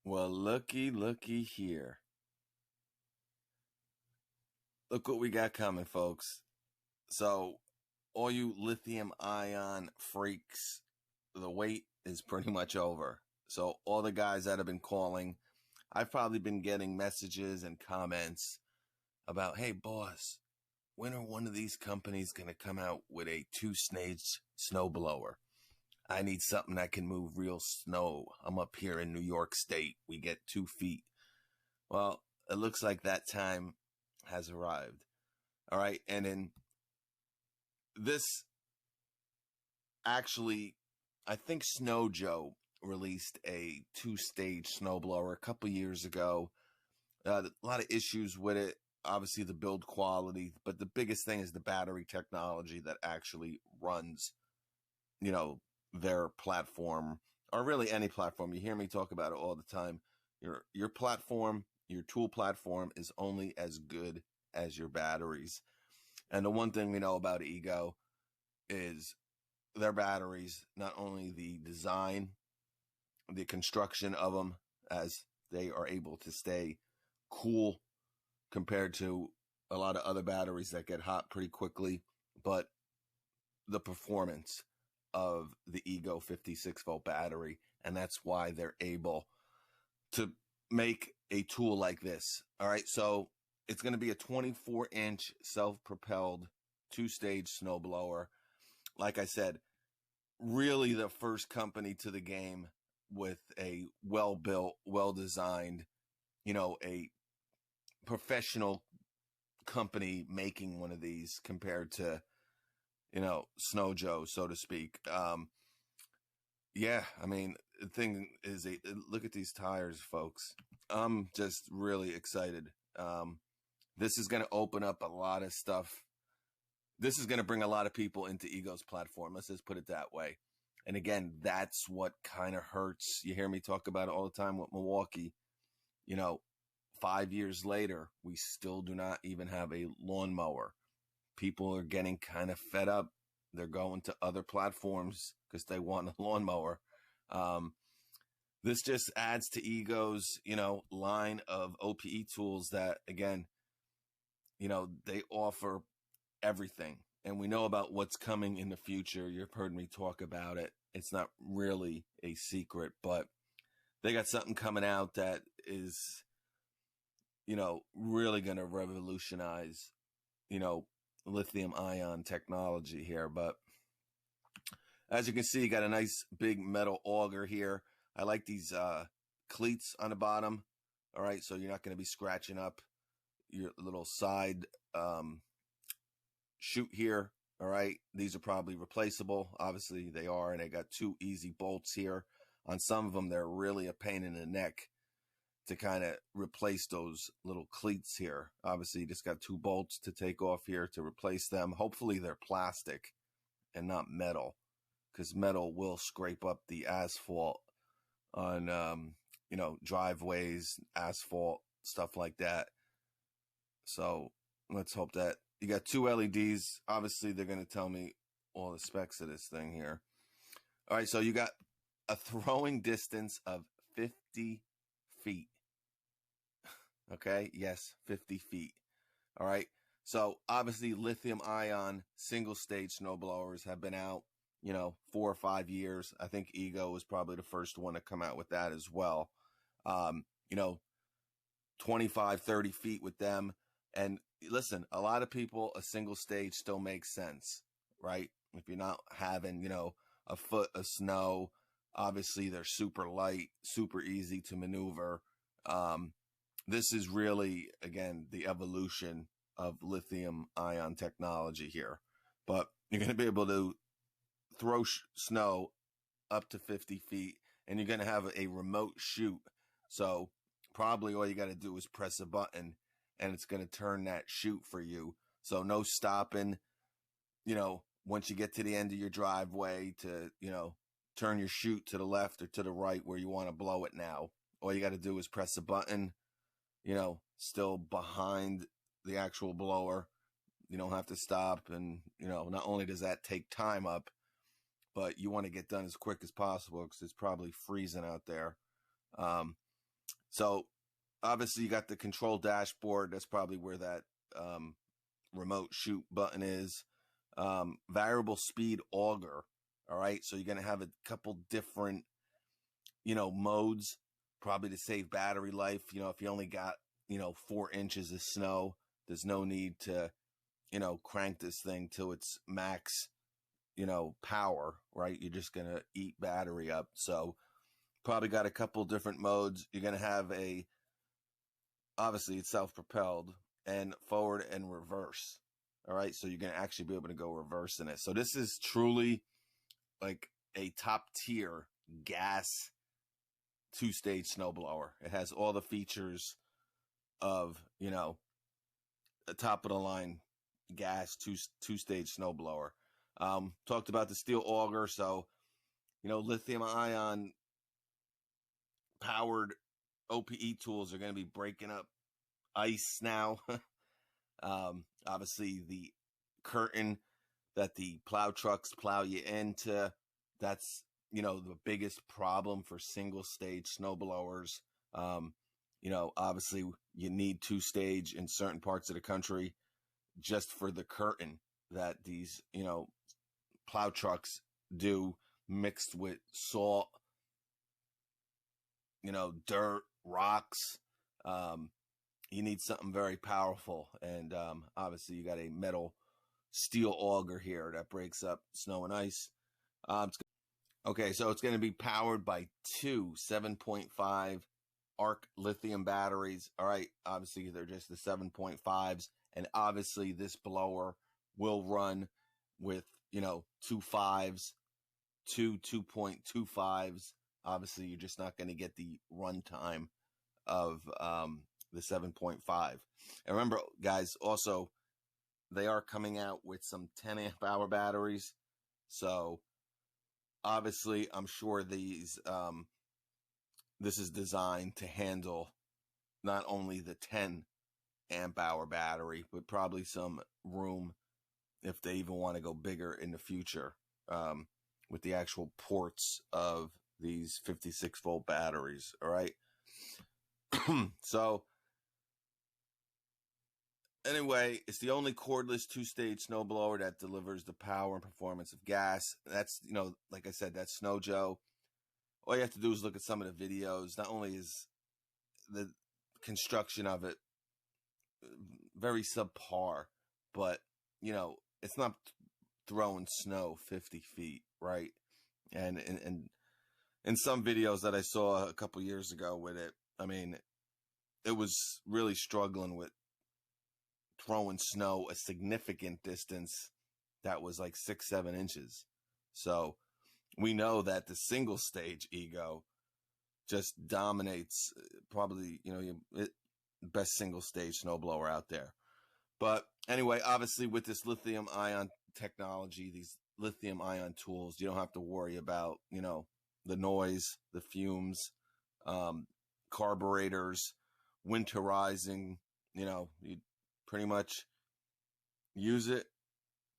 Well, looky here. Look what we got coming, folks. So, all you lithium ion freaks, the wait is pretty much over. So, all the guys that have been calling, I've probably been getting messages and comments about, hey, boss, when are one of these companies going to come out with a 2-stage snowblower? I need something that can move real snow. I'm up here in New York State. We get 2 feet. Well, it looks like that time has arrived. All right. And in this, actually, I think Snow Joe released a 2-stage snowblower a couple years ago. A lot of issues with it. Obviously, the build quality, but the biggest thing is the battery technology that actually runs, their platform, or really any platform. You hear me talk about it all the time. Your platform, your tool platform is only as good as your batteries. And the one thing we know about Ego is their batteries, not only the design, the construction of them, as they are able to stay cool compared to a lot of other batteries that get hot pretty quickly, but the performance of the Ego 56-volt battery. And that's why they're able to make a tool like this. All right. So it's going to be a 24-inch self-propelled 2-stage snowblower. Like I said, really the first company to the game with a well-built, well-designed, a professional company making one of these compared to, Snow Joe, so to speak. Yeah, I mean, the thing is, look at these tires, folks. I'm just really excited. This is going to open up a lot of stuff. This is going to bring a lot of people into Ego's platform. Let's just put it that way. And again, that's what kind of hurts. You hear me talk about it all the time with Milwaukee. 5 years later, we still do not even have a lawnmower. People are getting kind of fed up. They're going to other platforms because they want a lawnmower. This just adds to Ego's, line of OPE tools that, again, they offer everything. And we know about what's coming in the future. You've heard me talk about it. It's not really a secret, but they got something coming out that is, really going to revolutionize, lithium ion technology here. But as you can see, you got a nice big metal auger here. I like these cleats on the bottom. All right. So you're not going to be scratching up your little side chute here. All right. These are probably replaceable. Obviously they are. And they got 2 easy bolts here. On some of them, they're really a pain in the neck to kind of replace those little cleats here. Obviously, you just got 2 bolts to take off here to replace them. Hopefully, they're plastic and not metal, because metal will scrape up the asphalt on, driveways, asphalt, stuff like that. So let's hope that you got 2 LEDs. Obviously, they're going to tell me all the specs of this thing here. All right, so you got a throwing distance of 50 feet. Okay. Yes. 50 feet. All right. So obviously lithium ion single stage snowblowers have been out, 4 or 5 years. I think Ego was probably the first one to come out with that as well. 25, 30 feet with them. And listen, a lot of people, a single stage still makes sense, right? If you're not having, a foot of snow, obviously they're super light, super easy to maneuver. This is really, again, the evolution of lithium ion technology here. But you're going to be able to throw snow up to 50 feet, and you're going to have a remote chute. So probably all you got to do is press a button, and it's going to turn that chute for you. So no stopping, once you get to the end of your driveway to, turn your chute to the left or to the right where you want to blow it now. All you got to do is press a button. Still behind the actual blower. You don't have to stop. And, not only does that take time up, but you want to get done as quick as possible because it's probably freezing out there. So obviously you got the control dashboard. That's probably where that remote shoot button is. Variable speed auger. All right. So you're going to have a couple different, modes, probably to save battery life. If you only got, 4 inches of snow, there's no need to, crank this thing till its max, power, right? You're just going to eat battery up. So probably got a couple different modes. You're going to have obviously it's self-propelled and forward and reverse. All right. So you're going to actually be able to go reverse in it. So this is truly like a top tier gas 2-stage snowblower. It has all the features of, a top of the line gas two-stage snowblower. Talked about the steel auger. So, lithium ion powered OPE tools are going to be breaking up ice now. Obviously the curtain that the plow trucks plow you into, that's, the biggest problem for single stage snowblowers. Obviously you need 2-stage in certain parts of the country just for the curtain that these, plow trucks do, mixed with salt, dirt, rocks. You need something very powerful. And obviously you got a metal steel auger here that breaks up snow and ice. Okay, so it's going to be powered by 2 7.5 arc lithium batteries. All right, obviously they're just the 7.5s. And obviously this blower will run with, 2 5s, 2.25s. Obviously you're just not going to get the runtime of the 7.5. And remember, guys, also, they are coming out with some 10 amp hour batteries. So obviously, I'm sure this is designed to handle not only the 10 amp hour battery, but probably some room if they even want to go bigger in the future, with the actual ports of these 56 volt batteries. All right. So anyway, it's the only cordless 2-stage snowblower that delivers the power and performance of gas. That's, like I said, that's Snow Joe. All you have to do is look at some of the videos. Not only is the construction of it very subpar, but, it's not throwing snow 50 feet, right? And in some videos that I saw a couple years ago with it, I mean, it was really struggling with throwing snow a significant distance that was like 6-7 inches. So we know that the single stage Ego just dominates, probably, best single stage snowblower out there. But anyway, obviously with this lithium ion technology, these lithium ion tools, you don't have to worry about, the noise, the fumes, carburetors, winterizing. You pretty much use it,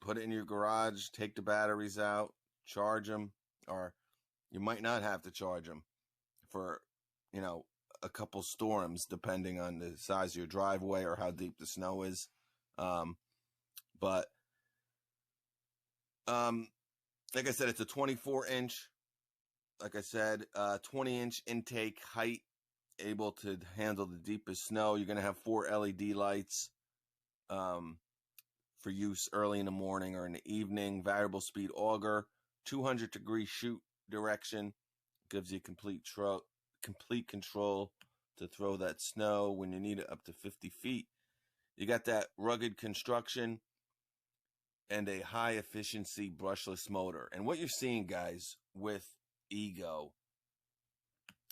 put it in your garage, take the batteries out, charge them, or you might not have to charge them for, a couple storms, depending on the size of your driveway or how deep the snow is. But like I said, it's a 24-inch, like I said, 20-inch intake height, able to handle the deepest snow. You're going to have 4 LED lights for use early in the morning or in the evening. Variable speed auger, 200-degree shoot direction, gives you complete control to throw that snow when you need it up to 50 feet. You got that rugged construction and a high efficiency brushless motor. And what you're seeing, guys, with Ego,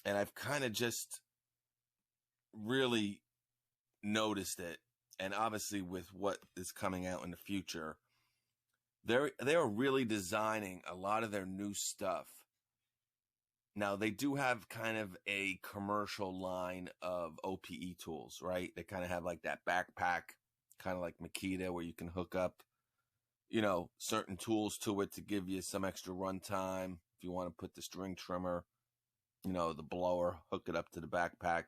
and I've kind of just really noticed it, and obviously with what is coming out in the future, they are really designing a lot of their new stuff. Now, they do have kind of a commercial line of OPE tools, right? They kind of have like that backpack, kind of like Makita, where you can hook up, certain tools to it to give you some extra runtime. If you want to put the string trimmer, the blower, hook it up to the backpack.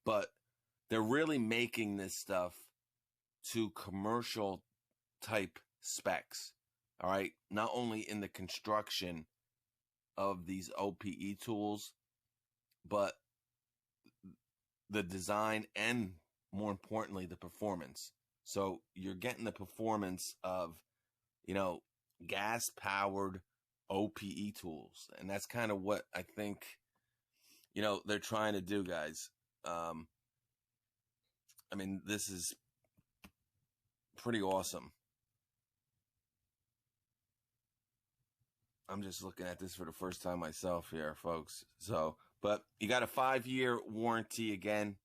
but they're really making this stuff to commercial type specs. All right. Not only in the construction of these OPE tools, but the design and, more importantly, the performance. So you're getting the performance of, gas powered OPE tools. And that's kind of what I think, they're trying to do, guys. This is pretty awesome. I'm just looking at this for the first time myself here, folks. So, but you got a 5-year warranty again,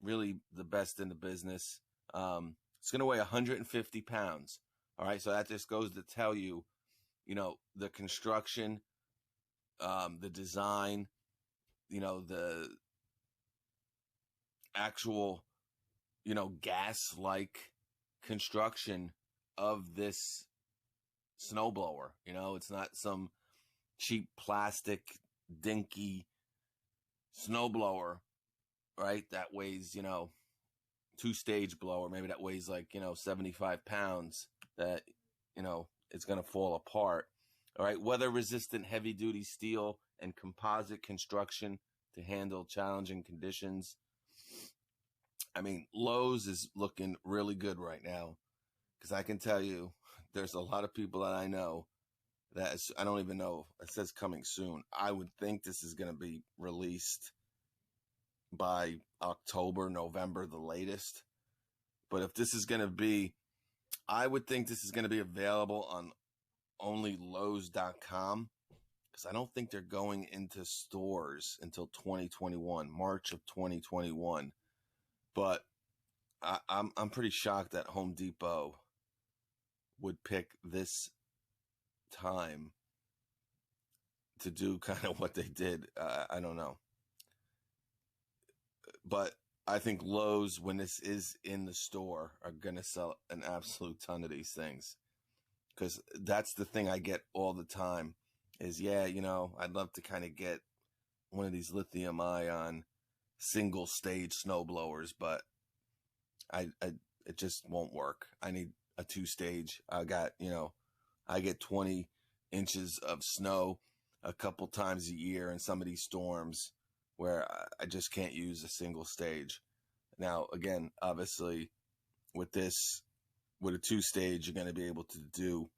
really the best in the business. It's going to weigh 150 pounds. All right. So that just goes to tell you, the construction, the design, the actual, gas-like construction of this snowblower. It's not some cheap plastic dinky snowblower, right? That weighs, 2-stage blower, maybe that weighs like, 75 pounds, that, it's going to fall apart. All right. Weather resistant heavy duty steel and composite construction to handle challenging conditions. Lowe's is looking really good right now, because I can tell you there's a lot of people that I know that I don't even know. It says coming soon. I would think this is going to be released by October, November, the latest. But if this is going to be, I would think this is going to be available on only Lowes.com, because I don't think they're going into stores until 2021, March of 2021. But I'm pretty shocked that Home Depot would pick this time to do kind of what they did. I don't know. But I think Lowe's, when this is in the store, are going to sell an absolute ton of these things. Because that's the thing I get all the time is, I'd love to kind of get one of these lithium ion single stage snow blowers, but it just won't work. I need a 2-stage. I get 20 inches of snow a couple times a year in some of these storms where I just can't use a single stage. Now, again, obviously with a 2-stage, you're going to be able to do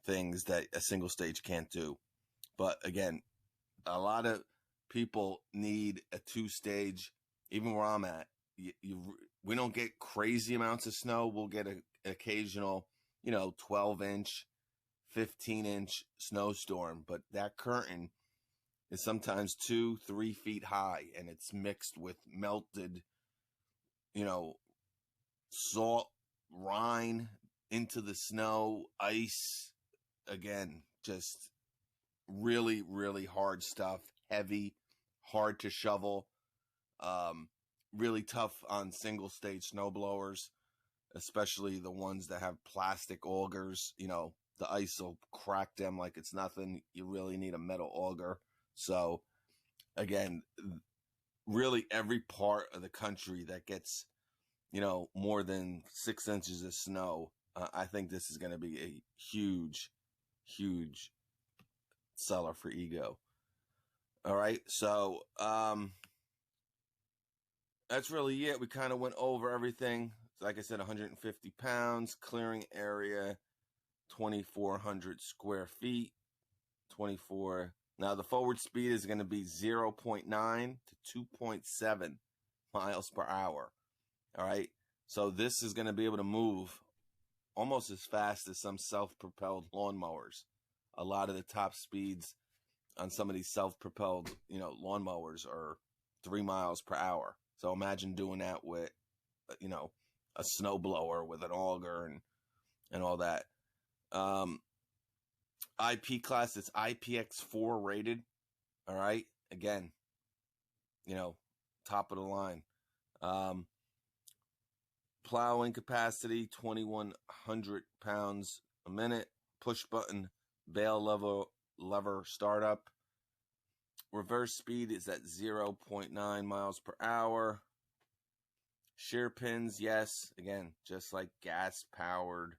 things that a single stage can't do. But again, a lot of people need a 2-stage. Even where I'm at, we don't get crazy amounts of snow. We'll get an occasional, 12-inch, 15-inch snowstorm. But that curtain is sometimes 2-3 feet high, and it's mixed with melted, salt, brine into the snow, ice. Again, just really, really hard stuff. Heavy, hard to shovel. Really tough on single stage snow blowers, especially the ones that have plastic augers. The ice will crack them like it's nothing. You really need a metal auger. So again, really every part of the country that gets, more than 6 inches of snow, I think this is going to be a huge, huge seller for Ego. All right. So, that's really it. We kind of went over everything. Like I said, 150 pounds, clearing area, 2,400 square feet, 24. Now, the forward speed is going to be 0.9 to 2.7 miles per hour. All right. So this is going to be able to move almost as fast as some self-propelled lawnmowers. A lot of the top speeds on some of these self-propelled, lawnmowers are 3 miles per hour. So imagine doing that with, a snowblower with an auger and all that. IP class, it's IPX4 rated. All right. Again, top of the line. Plowing capacity, 2,100 pounds a minute. Push button, bale lever startup. Reverse speed is at 0.9 miles per hour. Shear pins, yes. Again, just like gas-powered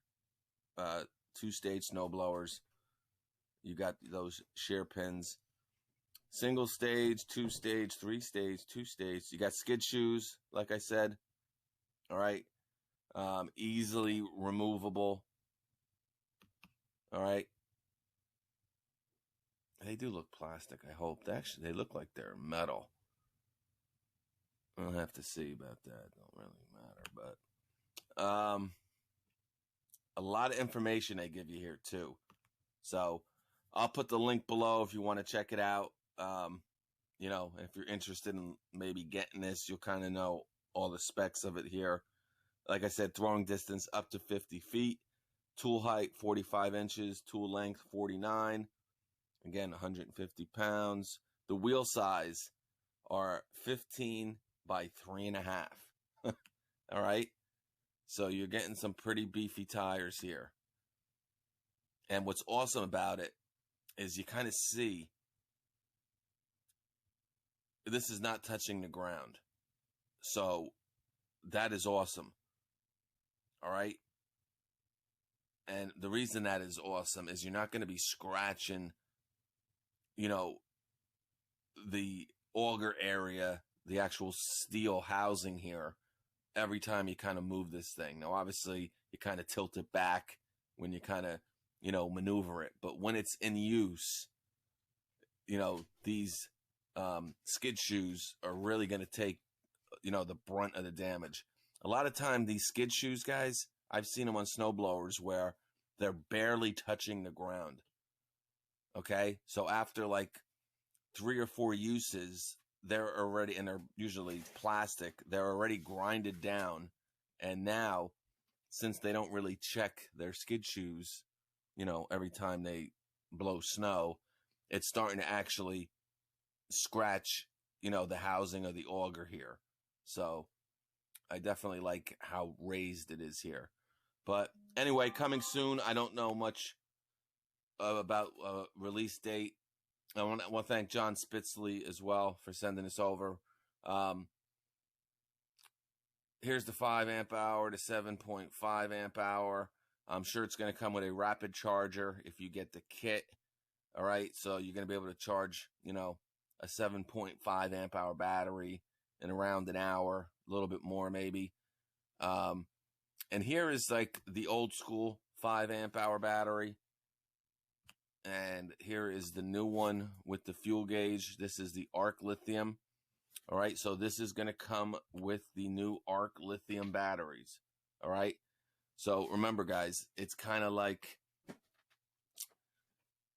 two-stage snowblowers, you got those shear pins. Single stage, two stage, three stage, two stage. You got skid shoes, like I said. All right. Easily removable. All right. They do look plastic, I hope. Actually, they look like they're metal. I'll have to see about that. Don't really matter, but a lot of information they give you here too. So I'll put the link below if you want to check it out. You know, if you're interested in maybe getting this, you'll kind of know all the specs of it here. Like I said, throwing distance up to 50 feet, tool height 45 inches, tool length 49. Again, 150 pounds. The wheel size are 15 by 3.5. All right. So you're getting some pretty beefy tires here. And what's awesome about it is you kind of see this is not touching the ground. So that is awesome. All right. And the reason that is awesome is you're not going to be scratching, you know, the auger area, the actual steel housing here, every time you kind of move this thing. Now, obviously, you kind of tilt it back when you kind of, you know, maneuver it. But when it's in use, you know, these skid shoes are really going to take, you know, the brunt of the damage. A lot of time, these skid shoes, guys, I've seen them on snowblowers where they're barely touching the ground. Okay? So after like 3 or 4 uses, they're already, and they're usually plastic, they're already grinded down. And now, since they don't really check their skid shoes, you know, every time they blow snow, it's starting to actually scratch, you know, the housing of the auger here. So I definitely like how raised it is here. But anyway, coming soon. I don't know much about release date. I want to thank John Spitzley as well for sending this over. Here's the 5 amp hour to 7.5 amp hour. I'm sure it's going to come with a rapid charger if you get the kit. All right, so you're going to be able to charge, you know, a 7.5 amp hour battery in around an hour, a little bit more maybe. And here is like the old school 5 amp hour battery. And here is the new one with the fuel gauge. This is the Arc Lithium. All right, so this is going to come with the new Arc Lithium batteries. All right, so remember, guys, it's kind of like,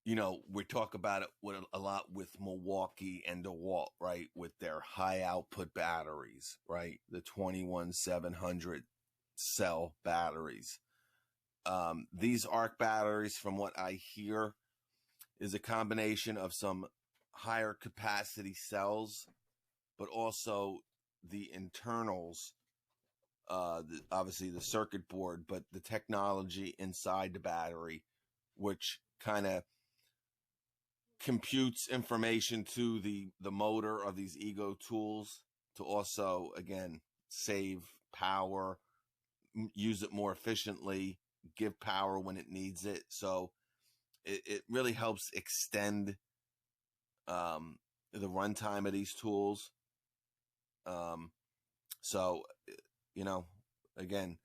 you know, we talk about it with a lot with Milwaukee and DeWalt, right, with their high output batteries, right, the 21700 cell batteries. These Arc batteries, from what I hear, is a combination of some higher capacity cells, but also the internals, obviously the circuit board, but the technology inside the battery, which kind of computes information to the motor of these Ego tools to also, again, save power, use it more efficiently, give power when it needs it. So it really helps extend the runtime of these tools. So, you know, again,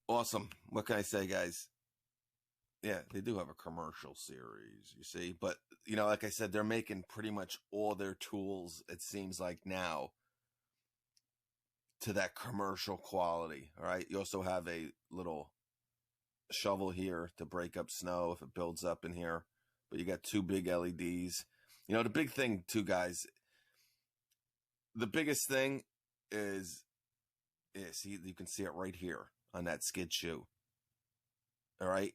awesome. What can I say, guys? Yeah, they do have a commercial series, you see. But, you know, like I said, they're making pretty much all their tools, it seems like now, to that commercial quality. All right. You also have a little shovel here to break up snow if it builds up in here. But you got 2 big LEDs. You know, the big thing too, guys, the biggest thing is see, you can see it right here on that skid shoe. All right.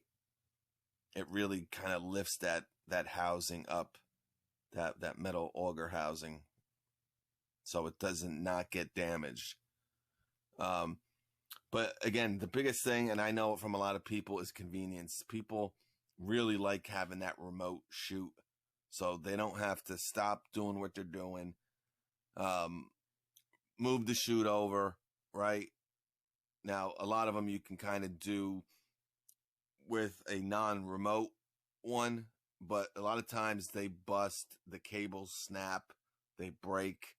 It really kind of lifts that housing up, that metal auger housing, so it doesn't not get damaged. But again, the biggest thing, and I know from a lot of people, is convenience. People really like having that remote shoot. so they don't have to stop doing what they're doing. Move the chute over, right? Now, a lot of them you can kind of do with a non-remote one, but a lot of times they bust, the cables snap, they break,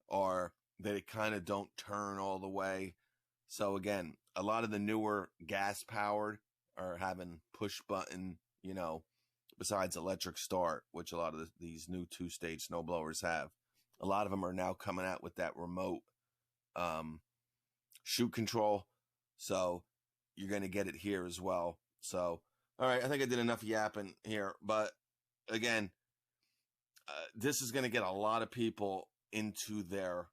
or they kind of don't turn all the way. So again, a lot of the newer gas powered are having push button, besides electric start, which a lot of these new 2-stage snowblowers have. A lot of them are now coming out with that remote chute control. So you're going to get it here as well. So, all right, I think I did enough yapping here. But again, this is going to get a lot of people into their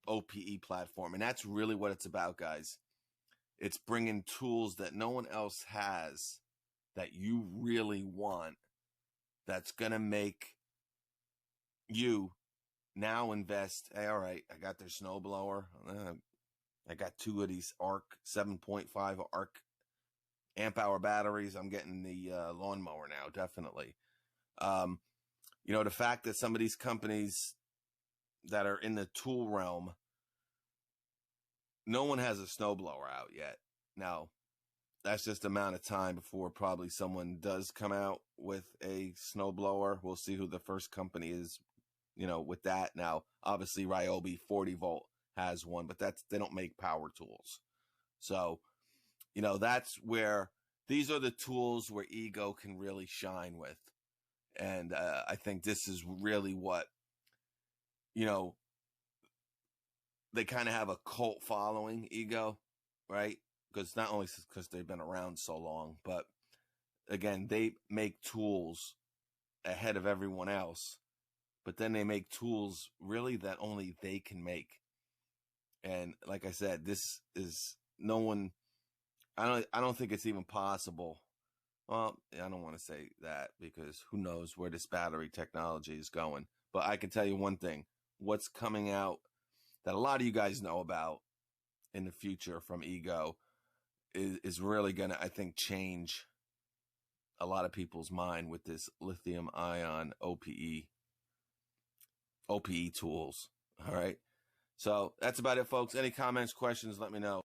OPE platform. And that's really what it's about, guys. It's bringing tools that no one else has that you really want, that's going to make you now invest. Hey, all right, I got their snowblower. I got 2 of these ARC 7.5 ARC amp hour batteries. I'm getting the lawnmower now, definitely. The fact that some of these companies that are in the tool realm, no one has a snowblower out yet. Now, that's just amount of time before probably someone does come out with a snowblower. We'll see who the first company is, with that. Now, obviously, Ryobi 40 volt has one, but they don't make power tools. So, that's where these are the tools where Ego can really shine with. And I think this is really what, they kind of have a cult following, Ego, right? Because not only because they've been around so long, but again, they make tools ahead of everyone else, but then they make tools really that only they can make. And like I said, this is no one, I don't think it's even possible. Well, I don't want to say that because who knows where this battery technology is going. But I can tell you one thing, what's coming out that a lot of you guys know about in the future from Ego is really going to, I think, change a lot of people's mind with this lithium ion OPE tools. All right. So that's about it, folks. Any comments, questions, let me know.